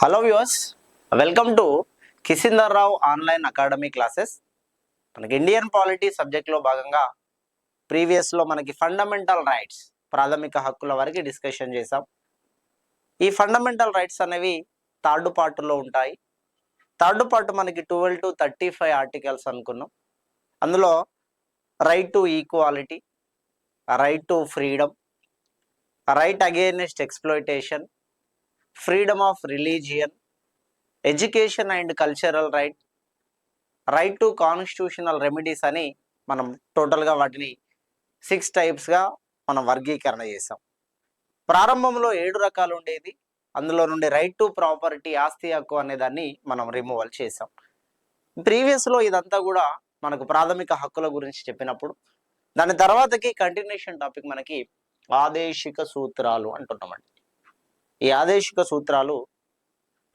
Hello viewers, welcome to Kisindar Rao online academy classes. మనకి Indian polity సబ్జెక్ట్లో భాగంగా ప్రీవియస్లో మనకి ఫండమెంటల్ రైట్స్, ప్రాథమిక హక్కుల వరకు డిస్కషన్ చేసాం. ఈ ఫండమెంటల్ రైట్స్ అనేవి థర్డ్ పార్ట్లో ఉంటాయి. థర్డ్ పార్ట్ మనకి 12 to 35 ఆర్టికల్స్ అనుకున్నాం. అందులో right to equality, right to freedom, right against exploitation, freedom of religion, education and cultural right, right to constitutional remedies అని మనం టోటల్గా వాటిని 6 టైప్స్గా మనం వర్గీకరణ చేసాం. ప్రారంభంలో 7 రకాలు ఉండేది. అందులో నుండి రైట్ టు ప్రాపర్టీ, ఆస్తి హక్కు అనే దాన్ని మనం రిమూవల్ చేసాం. ప్రీవియస్లో ఇదంతా కూడా మనకు ప్రాథమిక హక్కుల గురించి చెప్పినప్పుడు, దాని తర్వాతకి కంటిన్యూషన్ టాపిక్ మనకి ఆదేశిక సూత్రాలు అంటున్నామండి. ఈ ఆదేశిక సూత్రాలు,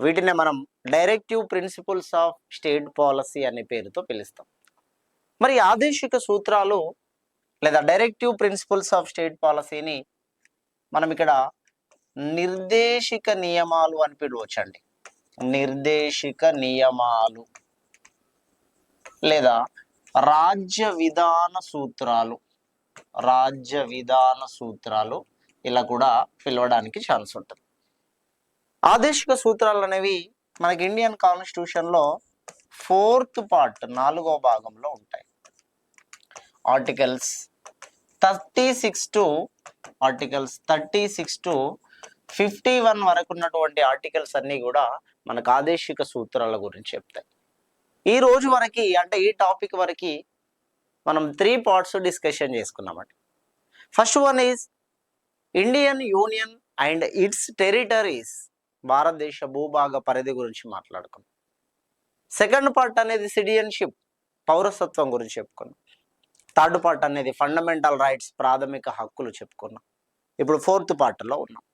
వీటిని మనం directive principles of state policy అనే పేరుతో పిలుస్తాం. మరి ఆదేశిక సూత్రాలు లేదా డైరెక్టివ్ ప్రిన్సిపల్స్ ఆఫ్ స్టేట్ పాలసీని మనం ఇక్కడ నిర్దేశిక నియమాలు అని పిలవచ్చండి. నిర్దేశిక నియమాలు లేదా రాజ్య విధాన సూత్రాలు, రాజ్య విధాన సూత్రాలు ఇలా కూడా పిలవడానికి ఛాన్స్ ఉంటుంది. ఆదేశిక సూత్రాలు అనేవి మనకి ఇండియన్ కాన్స్టిట్యూషన్లో 4th పార్ట్ 4వ భాగంలో ఉంటాయి. ఆర్టికల్స్ 36 to 51 వరకు ఉన్నటువంటి ఆర్టికల్స్ అన్నీ కూడా మనకు ఆదేశిక సూత్రాల గురించి చెప్తాయి. ఈ రోజు వరకు, అంటే ఈ టాపిక్ వరకు మనం 3 పార్ట్స్ డిస్కషన్ చేసుకున్నామండి. First one is Indian union and it's territories, భారతదేశ భూభాగ పరిధి గురించి మాట్లాడుకున్నాం. సెకండ్ పార్ట్ అనేది సిటిజన్షిప్, పౌరసత్వం గురించి చెప్పుకున్నాం. థర్డ్ పార్ట్ అనేది ఫండమెంటల్ రైట్స్, ప్రాథమిక హక్కులు చెప్పుకున్నాం. ఇప్పుడు 4th పార్ట్లో ఉన్నాం.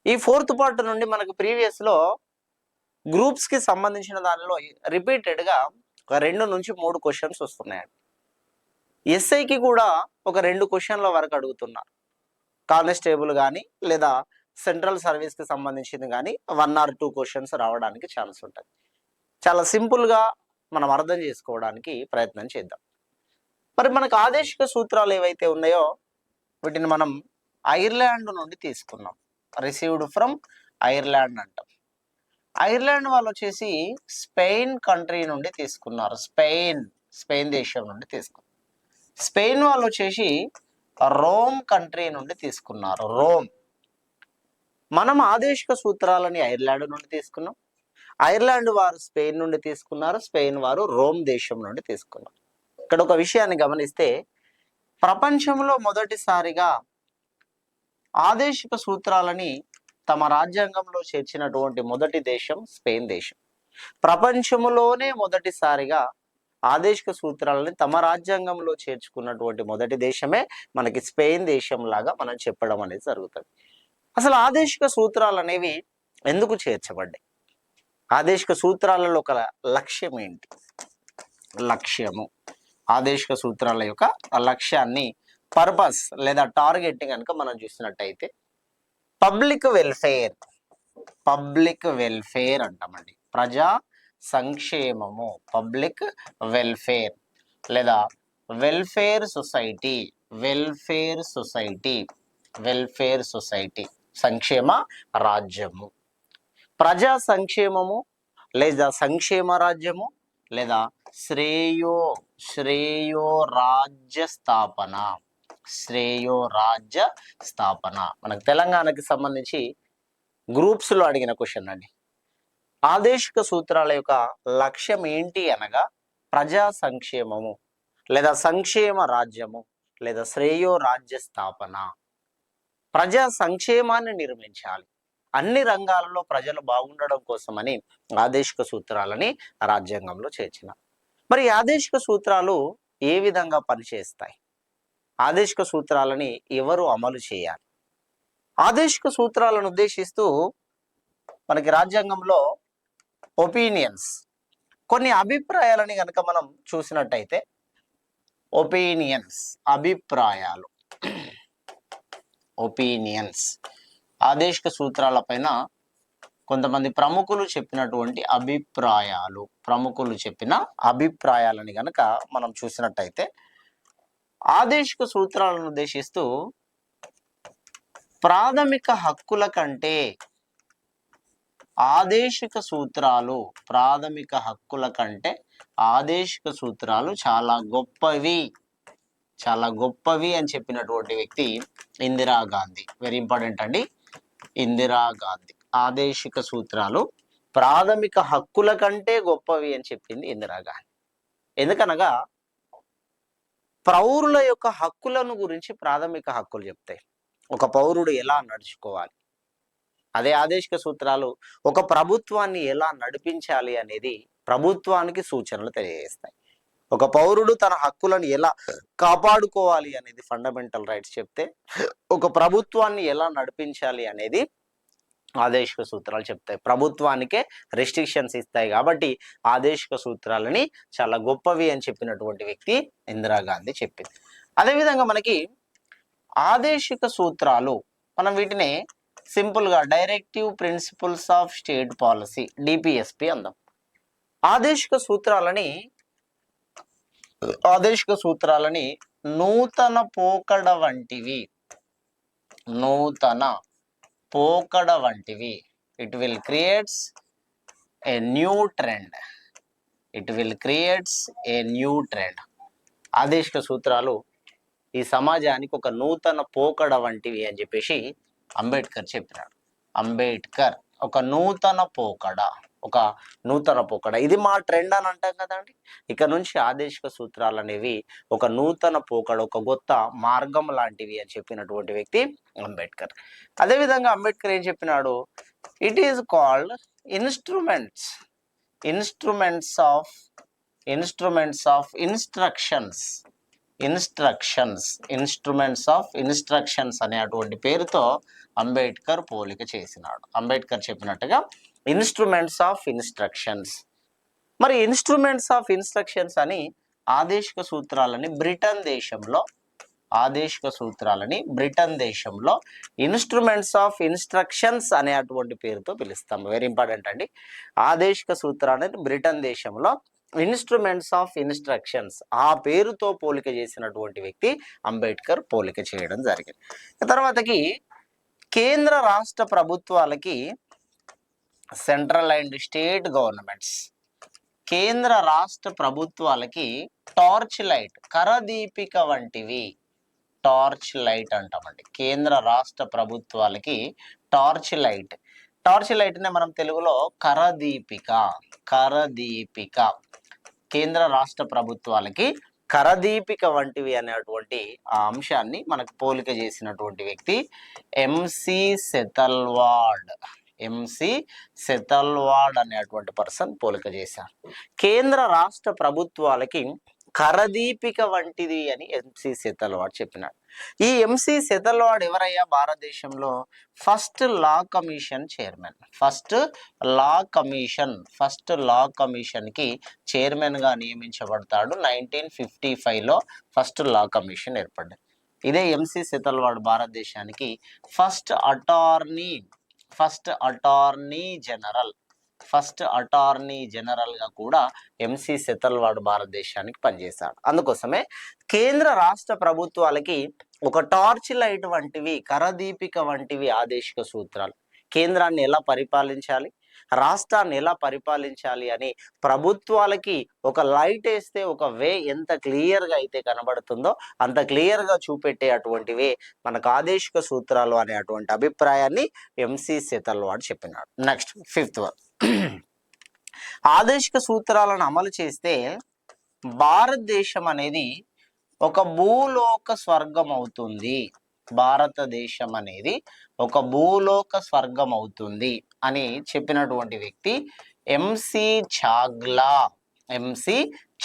ఈ 4th పార్ట్ నుండి మనకు ప్రీవియస్లో గ్రూప్స్కి సంబంధించిన దానిలో రిపీటెడ్గా ఒక 2 నుంచి 3 క్వశ్చన్స్ వస్తున్నాయండి. ఎస్ఐకి కూడా ఒక 2 క్వశ్చన్ల వరకు అడుగుతున్నారు. కానిస్టేబుల్ కానీ లేదా సెంట్రల్ సర్వీస్కి సంబంధించింది కానీ 1 or 2 క్వశ్చన్స్ రావడానికి ఛాన్స్ ఉంటుంది. చాలా సింపుల్గా మనం అర్థం చేసుకోవడానికి ప్రయత్నం చేద్దాం. మరి మనకు ఆదేశిక సూత్రాలు ఏవైతే ఉన్నాయో వీటిని మనం ఐర్లాండ్ నుండి తీసుకున్నాం. రిసీవ్డ్ ఫ్రమ్ ఐర్లాండ్ అంటాం. ఐర్లాండ్ వాళ్ళు వచ్చేసి స్పెయిన్ కంట్రీ నుండి తీసుకున్నారు. స్పెయిన్ దేశం నుండి తీసుకున్నారు. స్పెయిన్ వాళ్ళు వచ్చేసి రోమ్ కంట్రీ నుండి తీసుకున్నారు. రోమ్. మనం ఆదేశిక సూత్రాలని ఐర్లాండ్ నుండి తీసుకున్నాం. ఐర్లాండ్ వారు స్పెయిన్ నుండి తీసుకున్నారు. స్పెయిన్ వారు రోమ్ దేశం నుండి తీసుకున్నారు. ఇక్కడ ఒక విషయాన్ని గమనిస్తే, ప్రపంచంలో మొదటిసారిగా ఆదేశిక సూత్రాలని తమ రాజ్యాంగంలో చేర్చినటువంటి మొదటి దేశం స్పెయిన్ దేశం. ప్రపంచంలోనే మొదటిసారిగా ఆదేశిక సూత్రాలని తమ రాజ్యాంగంలో చేర్చుకున్నటువంటి మొదటి దేశమే మనకి స్పెయిన్ దేశం లాగా మనం చెప్పడం అనేది జరుగుతుంది. అసలు ఆదేశిక సూత్రాలు అనేవి ఎందుకు చేర్చబడ్డాయి? ఆదేశిక సూత్రాలలో ఒక లక్ష్యం ఏంటి? లక్ష్యము, ఆదేశిక సూత్రాల యొక్క లక్ష్యాన్ని, పర్పస్ లేదా టార్గెట్ కనుక మనం చూసినట్టయితే పబ్లిక్ వెల్ఫేర్ అంటామండి. ప్రజా సంక్షేమము, పబ్లిక్ వెల్ఫేర్ లేదా వెల్ఫేర్ సొసైటీ, సంక్షేమ రాజ్యము, ప్రజా సంక్షేమము లేదా సంక్షేమ రాజ్యము లేదా శ్రేయో రాజ్య స్థాపన. మనకు తెలంగాణకి సంబంధించి గ్రూప్స్లో అడిగిన క్వశ్చన్ అండి. ఆదేశిక సూత్రాల యొక్క లక్ష్యం ఏంటి అనగా ప్రజా సంక్షేమము లేదా సంక్షేమ రాజ్యము లేదా శ్రేయో రాజ్య స్థాపన. ప్రజా సంక్షేమాన్ని నిర్మించాలి, అన్ని రంగాలలో ప్రజలు బాగుండడం కోసమని ఆదేశిక సూత్రాలని రాజ్యాంగంలో చేర్చిన. మరి ఆదేశిక సూత్రాలు ఏ విధంగా పనిచేస్తాయి? ఆదేశిక సూత్రాలని ఎవరు అమలు చేయాలి? ఆదేశిక సూత్రాలను ఉద్దేశిస్తూ మనకి రాజ్యాంగంలో ఒపీనియన్స్, కొన్ని అభిప్రాయాలని కనుక మనం చూసినట్టయితే, ఒపీనియన్స్ ఆదేశిక సూత్రాల పైన కొంతమంది ప్రముఖులు చెప్పినటువంటి అభిప్రాయాలు, ప్రముఖులు చెప్పిన అభిప్రాయాలని గనక మనం చూసినట్టయితే ఆదేశిక సూత్రాలను ఉద్దేశిస్తూ ప్రాథమిక హక్కుల కంటే ఆదేశిక సూత్రాలు, ప్రాథమిక హక్కుల కంటే ఆదేశిక సూత్రాలు చాలా గొప్పవి అని చెప్పినటువంటి వ్యక్తి ఇందిరాగాంధీ. వెరీ ఇంపార్టెంట్ అండి, ఇందిరాగాంధీ. ఆదేశిక సూత్రాలు ప్రాథమిక హక్కుల కంటే గొప్పవి అని చెప్పింది ఇందిరాగాంధీ. ఎందుకనగా పౌరుల యొక్క హక్కులను గురించి ప్రాథమిక హక్కులు చెప్తాయి. ఒక పౌరుడు ఎలా నడుచుకోవాలి, అదే ఆదేశిక సూత్రాలు ఒక ప్రభుత్వాన్ని ఎలా నడిపించాలి అనేది ప్రభుత్వానికి సూచనలు తెలియజేస్తాయి. ఒక పౌరుడు తన హక్కులను ఎలా కాపాడుకోవాలి అనేది ఫండమెంటల్ రైట్స్ చెప్తే, ఒక ప్రభుత్వాన్ని ఎలా నడిపించాలి అనేది ఆదేశిక సూత్రాలు చెప్తాయి. ప్రభుత్వానికే రెస్ట్రిక్షన్స్ ఇస్తాయి కాబట్టి ఆదేశిక సూత్రాలని చాలా గొప్పవి అని చెప్పినటువంటి వ్యక్తి ఇందిరాగాంధీ చెప్పింది. అదేవిధంగా మనకి ఆదేశిక సూత్రాలు, మనం వీటిని సింపుల్గా directive principles of state policy, DPSP అందాం. ఆదేశిక సూత్రాలని నూతన పోకడ వంటివి, it will creates a new trend. ఆదేశిక సూత్రాలు ఈ సమాజానికి ఒక నూతన పోకడ వంటివి అని చెప్పేసి అంబేద్కర్ చెప్పినాడు. అంబేద్కర్ ఒక నూతన పోకడ, ఇది మా ట్రెండ్ అని అంటాం కదండి. ఇక నుంచి ఆదేశిక సూత్రాలు అనేవి ఒక నూతన పోకడ, ఒక కొత్త మార్గం లాంటివి అని చెప్పినటువంటి వ్యక్తి అంబేద్కర్. అదేవిధంగా అంబేద్కర్ ఏం చెప్పినాడు, it is called instruments of instructions అనేటువంటి పేరుతో అంబేద్కర్ పోలిక చేసినాడు. అంబేద్కర్ చెప్పినట్టుగా ఇన్స్ట్రుమెంట్స్ ఆఫ్ ఇన్స్ట్రక్షన్స్. మరి ఇన్స్ట్రుమెంట్స్ ఆఫ్ ఇన్స్ట్రక్షన్స్ అని ఆదేశిక సూత్రాలని బ్రిటన్ దేశంలో ఇన్స్ట్రుమెంట్స్ ఆఫ్ ఇన్స్ట్రక్షన్స్ అనేటువంటి పేరుతో పిలుస్తాం. వెరీ ఇంపార్టెంట్ అండి. ఆదేశిక సూత్రాలని బ్రిటన్ దేశంలో ఇన్స్ట్రుమెంట్స్ ఆఫ్ ఇన్స్ట్రక్షన్స్ ఆ పేరుతో పోలిక చేసినటువంటి వ్యక్తి అంబేద్కర్ పోలిక చేయడం జరిగింది. తర్వాతకి కేంద్ర రాష్ట్ర ప్రభుత్వాలకి సెంట్రల్ అండ్ స్టేట్ గవర్నమెంట్స్, కేంద్ర రాష్ట్ర ప్రభుత్వాలకి టార్చ్ లైట్, కరదీపిక వంటివి, టార్చ్ లైట్ అంటామండి. కేంద్ర రాష్ట్ర ప్రభుత్వాలకి టార్చ్ లైట్నే మనం తెలుగులో కరదీపిక. కేంద్ర రాష్ట్ర ప్రభుత్వాలకి కరదీపిక వంటివి అనేటువంటి ఆ అంశాన్ని మనకు పోలిక చేసినటువంటి వ్యక్తి ఎంసి సెతల్వాడ్ అనేటువంటి పర్సన్ పోలిక చేశారు. కేంద్ర రాష్ట్ర ప్రభుత్వాలకి కరదీపిక వంటిది అని ఎంసి సెతల్వాడ్ చెప్పినాడు. ఈ ఎంసి సెతల్వాడ్ ఎవరయ్యా? భారతదేశంలో first law commission chairman. First law commission కి చైర్మన్ గా నియమించబడతాడు. 1955లో ఫస్ట్ లా కమిషన్ ఏర్పడింది. ఇదే ఎంసి సెతల్వాడ్ భారతదేశానికి ఫస్ట్ అటార్నీ జనరల్ గా కూడా ఎంసి సెతల్వాడ్ భారతదేశానికి పనిచేశాడు. అందుకోసమే కేంద్ర రాష్ట్ర ప్రభుత్వాలకి ఒక టార్చ్ లైట్ వంటివి, కరదీపిక వంటివి ఆదేశిక సూత్రాలు. కేంద్రాన్ని ఎలా పరిపాలించాలి, రాష్ట్రాన్ని ఎలా పరిపాలించాలి అని ప్రభుత్వాలకి ఒక లైట్ వేస్తే ఒక వే ఎంత క్లియర్గా అయితే కనబడుతుందో అంత క్లియర్గా చూపెట్టే అటువంటివే మనకు ఆదేశిక సూత్రాలు అనే అటువంటి అభిప్రాయాన్ని ఎంసి సెతల్వాడ్ చెప్పినాడు. నెక్స్ట్ 5th వన్, ఆదేశిక సూత్రాలను అమలు చేస్తే భారతదేశం అనేది ఒక భూలోక స్వర్గం అవుతుంది. భారతదేశం అనేది ఒక భూలోక స్వర్గం అవుతుంది అని చెప్పినటువంటి వ్యక్తి ఎంసి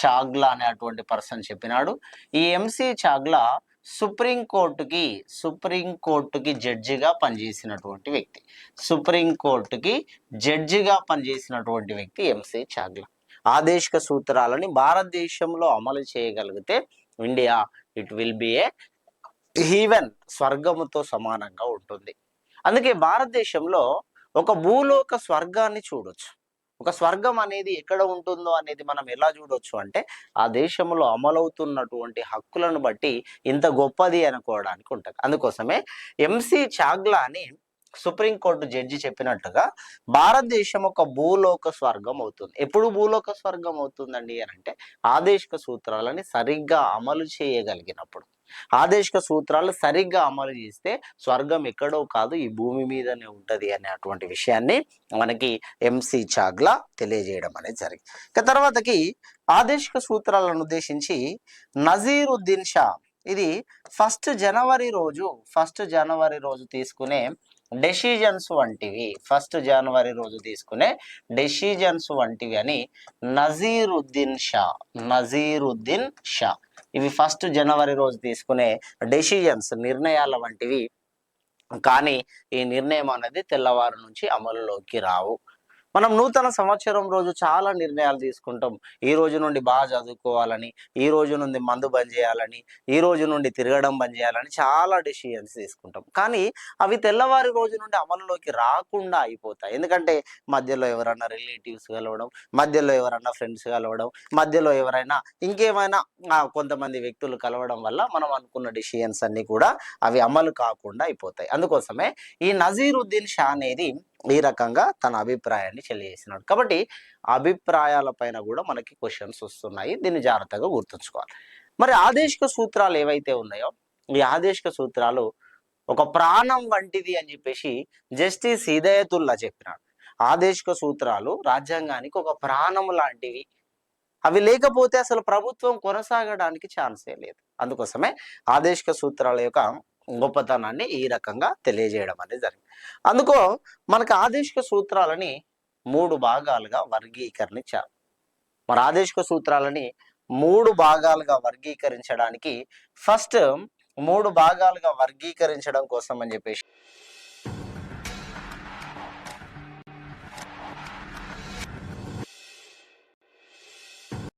చాగ్లా అనేటువంటి పర్సన్ చెప్పినాడు. ఈ ఎంసి చాగ్లా సుప్రీంకోర్టుకి జడ్జిగా పనిచేసినటువంటి వ్యక్తి ఎంసి చాగ్లా. ఆదేశిక సూత్రాలని భారతదేశంలో అమలు చేయగలిగితే India it will be A heaven, స్వర్గముతో సమానంగా ఉంటుంది. అందుకే భారతదేశంలో ఒక భూలోక స్వర్గాన్ని చూడొచ్చు. ఒక స్వర్గం అనేది ఎక్కడ ఉంటుందో అనేది మనం ఎలా చూడొచ్చు అంటే ఆ దేశంలో అమలవుతున్నటువంటి హక్కులను బట్టి ఇంత గొప్పది అనుకోవడానికి ఉంటుంది. అందుకోసమే ఎంసి చాగ్లా అని సుప్రీంకోర్టు జడ్జి చెప్పినట్టుగా భారతదేశం ఒక భూలోక స్వర్గం అవుతుంది. ఎప్పుడు భూలోక స్వర్గం అవుతుందండి అని అంటే ఆదేశిక సూత్రాలని సరిగ్గా అమలు చేయగలిగినప్పుడు. ఆదేశిక సూత్రాలు సరిగ్గా అమలు చేస్తే స్వర్గం ఎక్కడో కాదు ఈ భూమి మీదనే ఉంటది అనేటువంటి విషయాన్ని మనకి ఎంసి చాగ్లా తెలియజేయడం అనేది జరిగింది. ఇక తర్వాతకి ఆదేశిక సూత్రాలను ఉద్దేశించి నజీరుద్దీన్ షా ఇది ఫస్ట్ జనవరి రోజు తీసుకునే డెసిజన్స్ వంటివి అని నజీరుద్దీన్ షా ఇవి ఫస్ట్ జనవరి రోజు తీసుకునే డెసిజన్స్ నిర్ణయాల వంటివి. కానీ ఈ నిర్ణయం అనేది తెల్లవారు నుంచి అమలులోకి రావు. మనం నూతన సంవత్సరం రోజు చాలా నిర్ణయాలు తీసుకుంటాం. ఈ రోజు నుండి బాగా చదువుకోవాలని, ఈ రోజు నుండి మందు బంద్ చేయాలని, ఈ రోజు నుండి తిరగడం బంద్ చేయాలని చాలా డెసిషన్స్ తీసుకుంటాం. కానీ అవి తెల్లవారి రోజు నుండి అమలులోకి రాకుండా అయిపోతాయి. ఎందుకంటే మధ్యలో ఎవరైనా రిలేటివ్స్ కలవడం, మధ్యలో ఎవరైనా ఫ్రెండ్స్ కలవడం, మధ్యలో ఎవరైనా ఇంకేమైనా కొంతమంది వ్యక్తులు కలవడం వల్ల మనం అనుకున్న డెసిషన్స్ అన్ని కూడా అవి అమలు కాకుండా అయిపోతాయి. అందుకోసమే ఈ నజీరుద్దీన్ షా అనేది ఈ రకంగా తన అభిప్రాయాన్ని తెలియజేసినాడు. కాబట్టి అభిప్రాయాల పైన కూడా మనకి క్వశ్చన్స్ వస్తున్నాయి. దీన్ని జాగ్రత్తగా గుర్తుంచుకోవాలి. మరి ఆదేశిక సూత్రాలు ఏవైతే ఉన్నాయో ఈ ఆదేశిక సూత్రాలు ఒక ప్రాణం వంటిది అని చెప్పేసి జస్టిస్ హిదయతుల్లా చెప్పినాడు. ఆదేశిక సూత్రాలు రాజ్యాంగానికి ఒక ప్రాణం లాంటివి. అవి లేకపోతే అసలు ప్రభుత్వం కొనసాగడానికి ఛాన్సే లేదు. అందుకోసమే ఆదేశిక సూత్రాల యొక్క గొప్పతనాన్ని ఈ రకంగా తెలియజేయడం అనేది జరిగింది. అందుకో మనకు ఆదేశిక సూత్రాలని 3 భాగాలుగా వర్గీకరించారు. మరి ఆదేశిక సూత్రాలని 3 భాగాలుగా వర్గీకరించడానికి ఫస్ట్ 3 భాగాలుగా వర్గీకరించడం కోసం అని చెప్పేసి